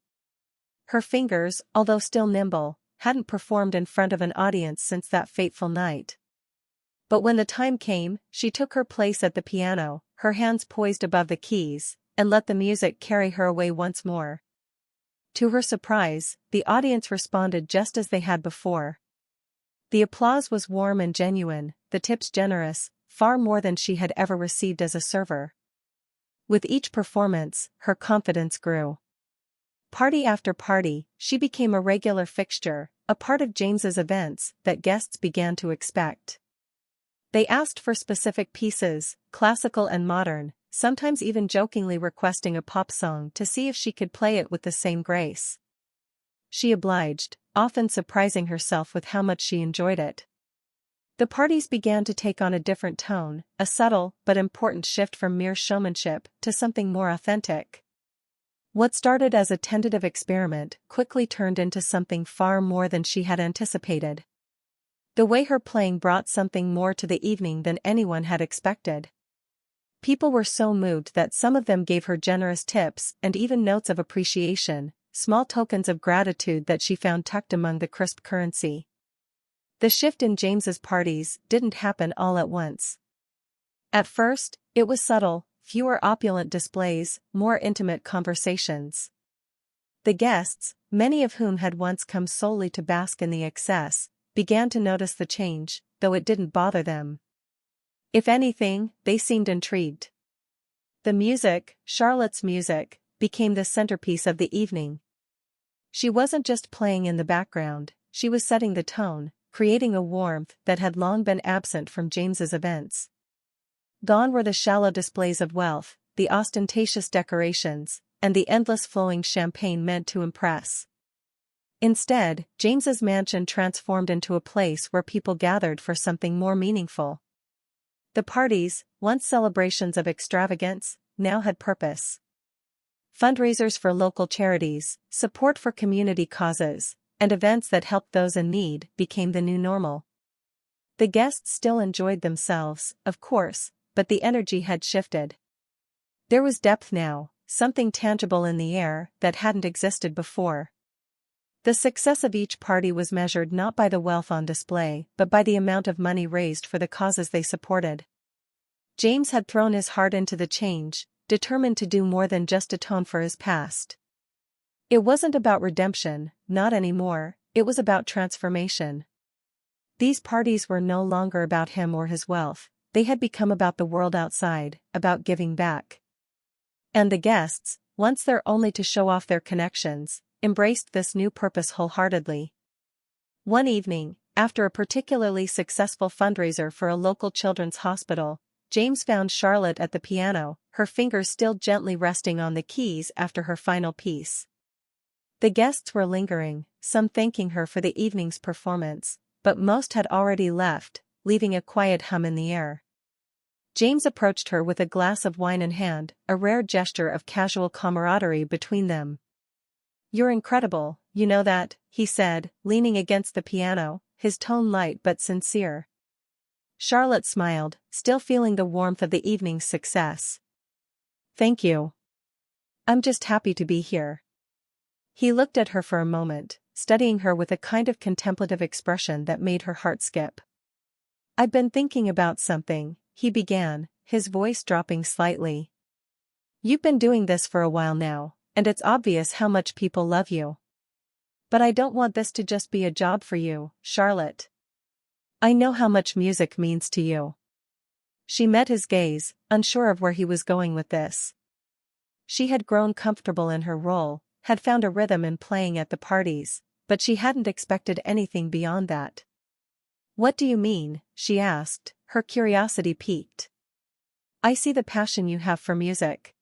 Her fingers, although still nimble, hadn't performed in front of an audience since that fateful night. But when the time came, she took her place at the piano, her hands poised above the keys, and let the music carry her away once more. To her surprise, the audience responded just as they had before. The applause was warm and genuine, the tips generous, far more than she had ever received as a server. With each performance, her confidence grew. Party after party, she became a regular fixture, a part of James's events that guests began to expect. They asked for specific pieces, classical and modern, sometimes even jokingly requesting a pop song to see if she could play it with the same grace. She obliged, often surprising herself with how much she enjoyed it. The parties began to take on a different tone, a subtle but important shift from mere showmanship to something more authentic. What started as a tentative experiment quickly turned into something far more than she had anticipated. The way her playing brought something more to the evening than anyone had expected. People were so moved that some of them gave her generous tips and even notes of appreciation, small tokens of gratitude that she found tucked among the crisp currency. The shift in James's parties didn't happen all at once. At first, it was subtle, fewer opulent displays, more intimate conversations. The guests, many of whom had once come solely to bask in the excess, began to notice the change, though it didn't bother them. If anything, they seemed intrigued. The music, Charlotte's music, became the centerpiece of the evening. She wasn't just playing in the background, she was setting the tone, creating a warmth that had long been absent from James's events. Gone were the shallow displays of wealth, the ostentatious decorations, and the endless flowing champagne meant to impress. Instead, James's mansion transformed into a place where people gathered for something more meaningful. The parties, once celebrations of extravagance, now had purpose. Fundraisers for local charities, support for community causes, and events that helped those in need became the new normal. The guests still enjoyed themselves, of course, but the energy had shifted. There was depth now, something tangible in the air that hadn't existed before. The success of each party was measured not by the wealth on display but by the amount of money raised for the causes they supported. James had thrown his heart into the change, determined to do more than just atone for his past. It wasn't about redemption, not anymore, it was about transformation. These parties were no longer about him or his wealth, they had become about the world outside, about giving back. And the guests, once there only to show off their connections, embraced this new purpose wholeheartedly. One evening, after a particularly successful fundraiser for a local children's hospital, James found Charlotte at the piano, her fingers still gently resting on the keys after her final piece. The guests were lingering, some thanking her for the evening's performance, but most had already left, leaving a quiet hum in the air. James approached her with a glass of wine in hand, a rare gesture of casual camaraderie between them. "You're incredible, you know that," he said, leaning against the piano, his tone light but sincere. Charlotte smiled, still feeling the warmth of the evening's success. "Thank you. I'm just happy to be here." He looked at her for a moment, studying her with a kind of contemplative expression that made her heart skip. "I've been thinking about something," he began, his voice dropping slightly. "You've been doing this for a while now, and it's obvious how much people love you. But I don't want this to just be a job for you, Charlotte. I know how much music means to you." She met his gaze, unsure of where he was going with this. She had grown comfortable in her role, had found a rhythm in playing at the parties, but she hadn't expected anything beyond that. "What do you mean?" she asked, her curiosity piqued. "I see the passion you have for music.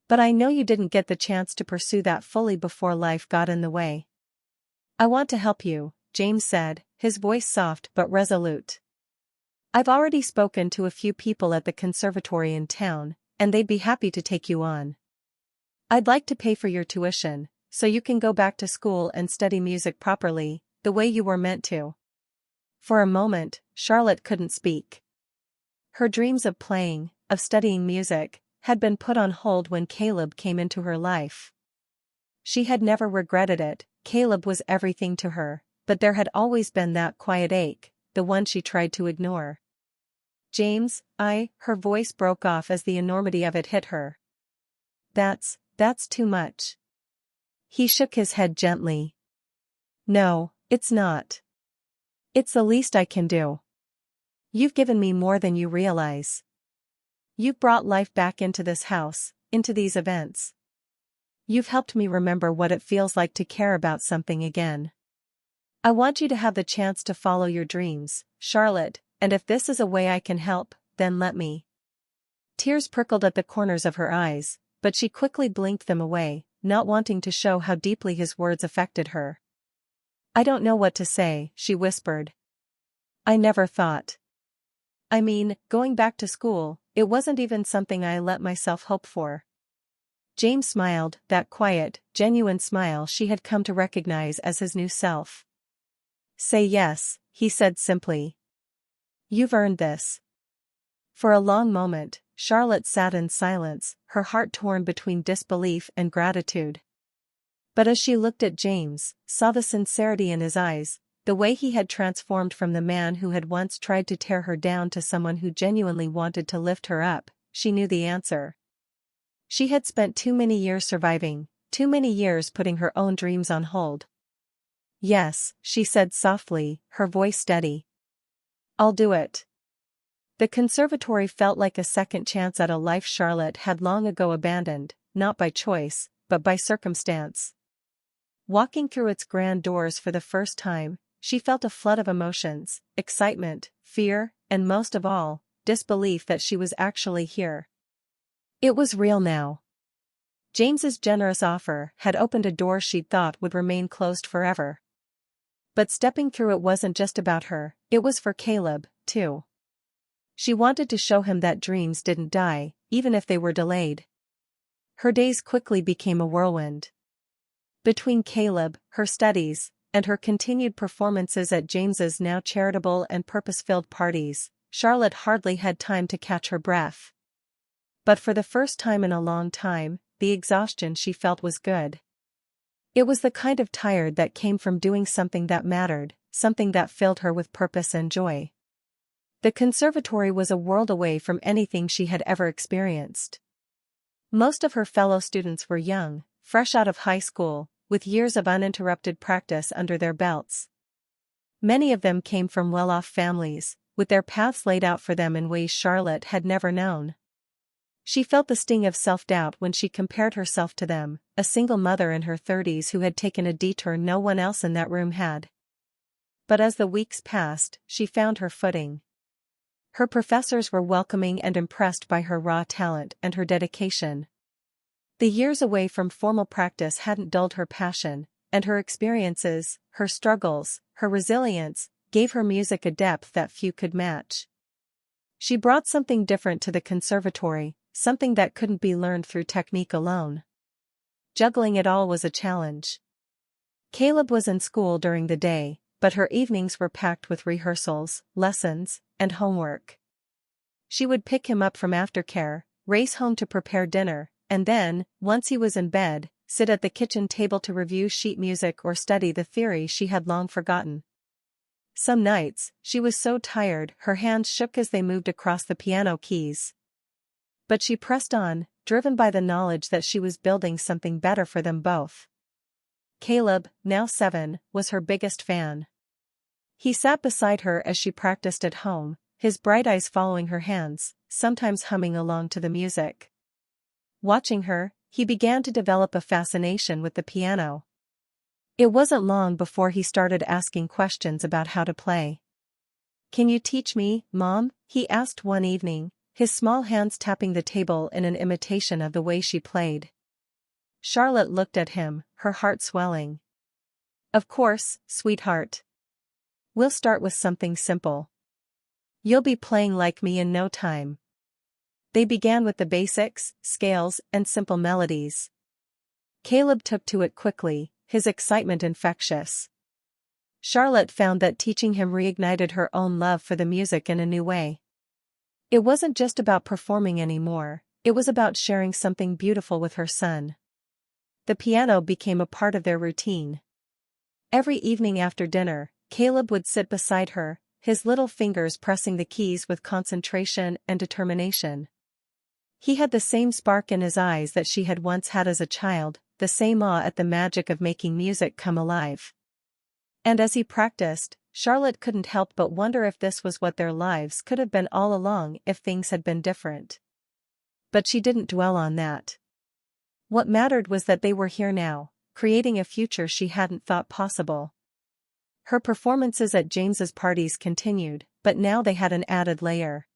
But I know you didn't get the chance to pursue that fully before life got in the way." "I want to help you," James said, his voice soft but resolute. "I've already spoken to a few people at the conservatory in town, and they'd be happy to take you on. I'd like to pay for your tuition, so you can go back to school and study music properly, the way you were meant to." For a moment, Charlotte couldn't speak. Her dreams of playing, of studying music, had been put on hold when Caleb came into her life. She had never regretted it, Caleb was everything to her, but there had always been that quiet ache, the one she tried to ignore. "James, her voice broke off as the enormity of it hit her. That's too much." He shook his head gently. "No, it's not. It's the least I can do. You've given me more than you realize. You've brought life back into this house, into these events. You've helped me remember what it feels like to care about something again. I want you to have the chance to follow your dreams, Charlotte, and if this is a way I can help, then let me." Tears prickled at the corners of her eyes, but she quickly blinked them away, not wanting to show how deeply his words affected her. "I don't know what to say," she whispered. "I never thought. I mean, going back to school, it wasn't even something I let myself hope for." James smiled, that quiet, genuine smile she had come to recognize as his new self. "Say yes," he said simply. "You've earned this." For a long moment, Charlotte sat in silence, her heart torn between disbelief and gratitude. But as she looked at James, saw the sincerity in his eyes, the way he had transformed from the man who had once tried to tear her down to someone who genuinely wanted to lift her up, she knew the answer. She had spent too many years surviving, too many years putting her own dreams on hold. "Yes," she said softly, her voice steady. "I'll do it." The conservatory felt like a second chance at a life Charlotte had long ago abandoned, not by choice, but by circumstance. Walking through its grand doors for the first time, she felt a flood of emotions, excitement, fear, and most of all, disbelief that she was actually here. It was real now. James's generous offer had opened a door she'd thought would remain closed forever. But stepping through it wasn't just about her, it was for Caleb, too. She wanted to show him that dreams didn't die, even if they were delayed. Her days quickly became a whirlwind. Between Caleb, her studies, and her continued performances at James's now charitable and purpose-filled parties, Charlotte hardly had time to catch her breath. But for the first time in a long time, the exhaustion she felt was good. It was the kind of tired that came from doing something that mattered, something that filled her with purpose and joy. The conservatory was a world away from anything she had ever experienced. Most of her fellow students were young, fresh out of high school, with years of uninterrupted practice under their belts. Many of them came from well-off families, with their paths laid out for them in ways Charlotte had never known. She felt the sting of self-doubt when she compared herself to them, a single mother in her 30s who had taken a detour no one else in that room had. But as the weeks passed, she found her footing. Her professors were welcoming and impressed by her raw talent and her dedication. The years away from formal practice hadn't dulled her passion, and her experiences, her struggles, her resilience, gave her music a depth that few could match. She brought something different to the conservatory, something that couldn't be learned through technique alone. Juggling it all was a challenge. Caleb was in school during the day, but her evenings were packed with rehearsals, lessons, and homework. She would pick him up from aftercare, race home to prepare dinner, and then, once he was in bed, sit at the kitchen table to review sheet music or study the theory she had long forgotten. Some nights, she was so tired her hands shook as they moved across the piano keys. But she pressed on, driven by the knowledge that she was building something better for them both. Caleb, now 7, was her biggest fan. He sat beside her as she practiced at home, his bright eyes following her hands, sometimes humming along to the music. Watching her, he began to develop a fascination with the piano. It wasn't long before he started asking questions about how to play. "Can you teach me, Mom?" he asked one evening, his small hands tapping the table in an imitation of the way she played. Charlotte looked at him, her heart swelling. "Of course, sweetheart. We'll start with something simple. You'll be playing like me in no time." They began with the basics, scales, and simple melodies. Caleb took to it quickly, his excitement infectious. Charlotte found that teaching him reignited her own love for the music in a new way. It wasn't just about performing anymore, it was about sharing something beautiful with her son. The piano became a part of their routine. Every evening after dinner, Caleb would sit beside her, his little fingers pressing the keys with concentration and determination. He had the same spark in his eyes that she had once had as a child, the same awe at the magic of making music come alive. And as he practiced, Charlotte couldn't help but wonder if this was what their lives could have been all along if things had been different. But she didn't dwell on that. What mattered was that they were here now, creating a future she hadn't thought possible. Her performances at James's parties continued, but now they had an added layer.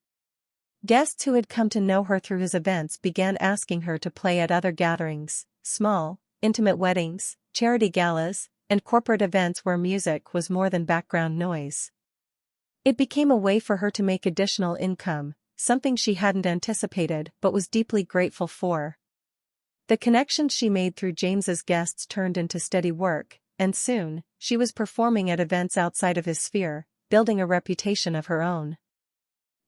Guests who had come to know her through his events began asking her to play at other gatherings, small, intimate weddings, charity galas, and corporate events where music was more than background noise. It became a way for her to make additional income, something she hadn't anticipated but was deeply grateful for. The connections she made through James's guests turned into steady work, and soon, she was performing at events outside of his sphere, building a reputation of her own.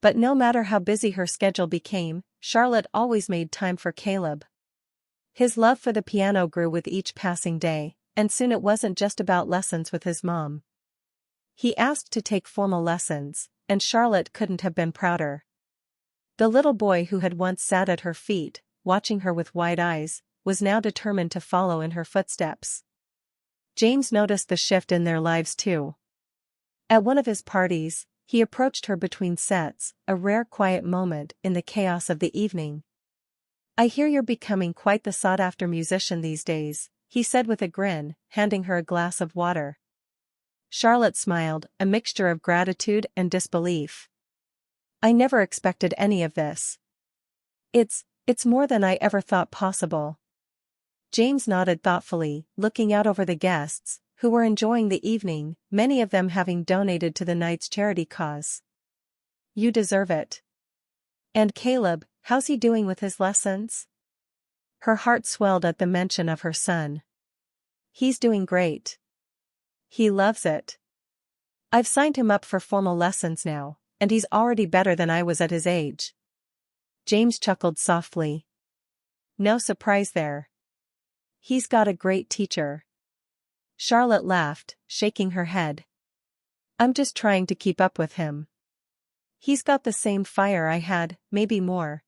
But no matter how busy her schedule became, Charlotte always made time for Caleb. His love for the piano grew with each passing day, and soon it wasn't just about lessons with his mom. He asked to take formal lessons, and Charlotte couldn't have been prouder. The little boy who had once sat at her feet, watching her with wide eyes, was now determined to follow in her footsteps. James noticed the shift in their lives too. At one of his parties, he approached her between sets, a rare quiet moment in the chaos of the evening. "I hear you're becoming quite the sought-after musician these days," he said with a grin, handing her a glass of water. Charlotte smiled, a mixture of gratitude and disbelief. "I never expected any of this. It's more than I ever thought possible." James nodded thoughtfully, looking out over the guests, who were enjoying the evening, many of them having donated to the night's charity cause. "You deserve it. And Caleb, how's he doing with his lessons?" Her heart swelled at the mention of her son. "He's doing great. He loves it. I've signed him up for formal lessons now, and he's already better than I was at his age." James chuckled softly. "No surprise there. He's got a great teacher." Charlotte laughed, shaking her head. "I'm just trying to keep up with him. He's got the same fire I had, maybe more."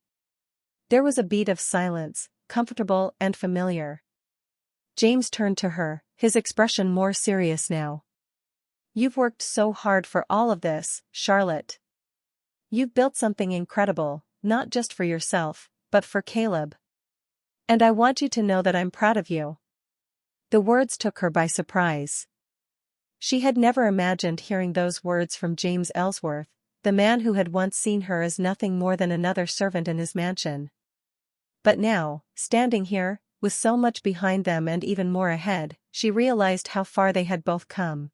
There was a beat of silence, comfortable and familiar. James turned to her, his expression more serious now. "You've worked so hard for all of this, Charlotte. You've built something incredible, not just for yourself, but for Caleb. And I want you to know that I'm proud of you." The words took her by surprise. She had never imagined hearing those words from James Ellsworth, the man who had once seen her as nothing more than another servant in his mansion. But now, standing here, with so much behind them and even more ahead, she realized how far they had both come.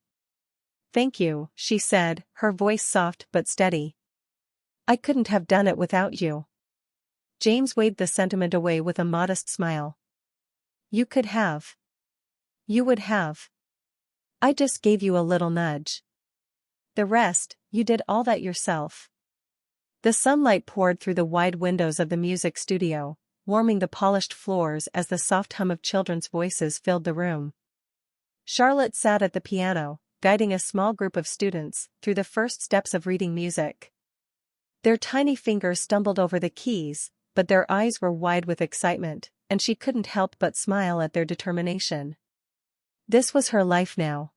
"Thank you," she said, her voice soft but steady. "I couldn't have done it without you." James waved the sentiment away with a modest smile. "You could have. You would have. I just gave you a little nudge. The rest, you did all that yourself." The sunlight poured through the wide windows of the music studio, warming the polished floors as the soft hum of children's voices filled the room. Charlotte sat at the piano, guiding a small group of students through the first steps of reading music. Their tiny fingers stumbled over the keys, but their eyes were wide with excitement, and she couldn't help but smile at their determination. This was her life now.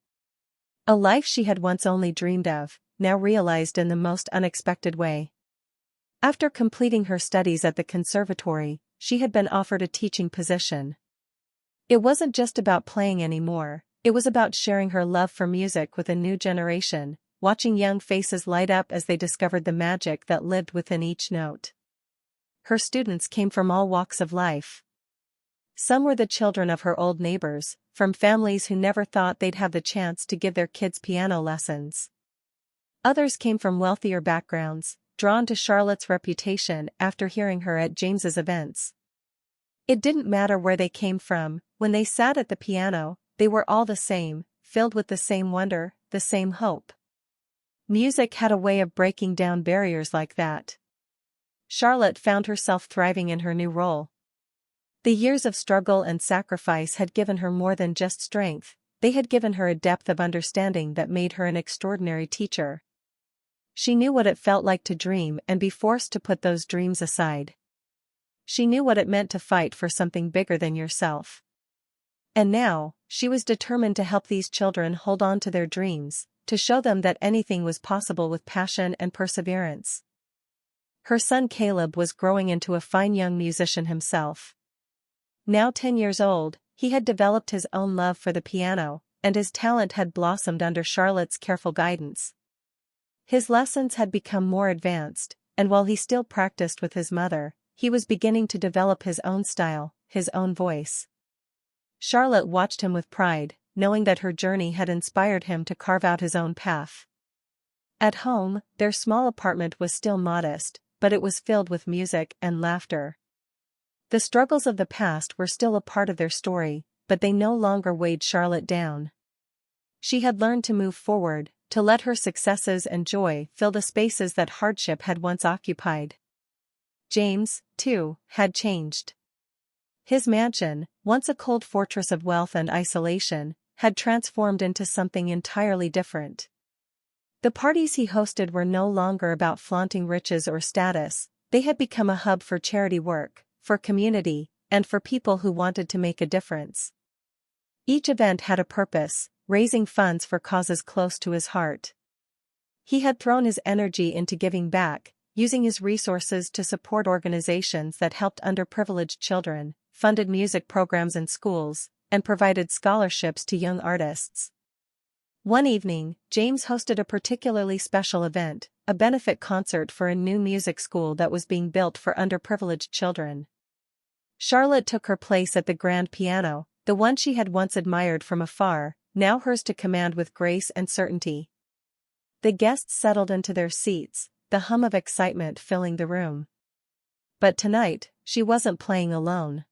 A life she had once only dreamed of, now realized in the most unexpected way. After completing her studies at the conservatory, she had been offered a teaching position. It wasn't just about playing anymore, it was about sharing her love for music with a new generation, watching young faces light up as they discovered the magic that lived within each note. Her students came from all walks of life. Some were the children of her old neighbors, from families who never thought they'd have the chance to give their kids piano lessons. Others came from wealthier backgrounds, drawn to Charlotte's reputation after hearing her at James's events. It didn't matter where they came from, when they sat at the piano, they were all the same, filled with the same wonder, the same hope. Music had a way of breaking down barriers like that. Charlotte found herself thriving in her new role. The years of struggle and sacrifice had given her more than just strength, they had given her a depth of understanding that made her an extraordinary teacher. She knew what it felt like to dream and be forced to put those dreams aside. She knew what it meant to fight for something bigger than yourself. And now, she was determined to help these children hold on to their dreams, to show them that anything was possible with passion and perseverance. Her son Caleb was growing into a fine young musician himself. Now 10 years old, he had developed his own love for the piano, and his talent had blossomed under Charlotte's careful guidance. His lessons had become more advanced, and while he still practiced with his mother, he was beginning to develop his own style, his own voice. Charlotte watched him with pride, knowing that her journey had inspired him to carve out his own path. At home, their small apartment was still modest, but it was filled with music and laughter. The struggles of the past were still a part of their story, but they no longer weighed Charlotte down. She had learned to move forward, to let her successes and joy fill the spaces that hardship had once occupied. James, too, had changed. His mansion, once a cold fortress of wealth and isolation, had transformed into something entirely different. The parties he hosted were no longer about flaunting riches or status, they had become a hub for charity work, for community, and for people who wanted to make a difference. Each event had a purpose, raising funds for causes close to his heart. He had thrown his energy into giving back, using his resources to support organizations that helped underprivileged children, funded music programs in schools, and provided scholarships to young artists. One evening, James hosted a particularly special event, a benefit concert for a new music school that was being built for underprivileged children. Charlotte took her place at the grand piano, the one she had once admired from afar, now hers to command with grace and certainty. The guests settled into their seats, the hum of excitement filling the room. But tonight, she wasn't playing alone.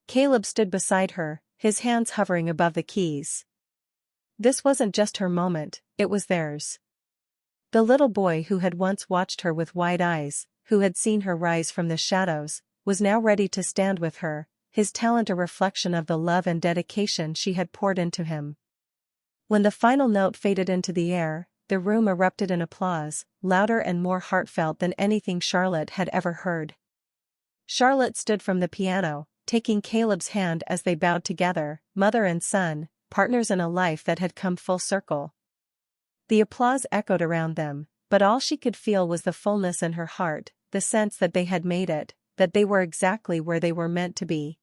Caleb stood beside her, his hands hovering above the keys. This wasn't just her moment, it was theirs. The little boy who had once watched her with wide eyes, who had seen her rise from the shadows, was now ready to stand with her, his talent a reflection of the love and dedication she had poured into him. When the final note faded into the air, the room erupted in applause, louder and more heartfelt than anything Charlotte had ever heard. Charlotte stood from the piano, taking Caleb's hand as they bowed together, mother and son, partners in a life that had come full circle. The applause echoed around them, but all she could feel was the fullness in her heart, the sense that they had made it, that they were exactly where they were meant to be.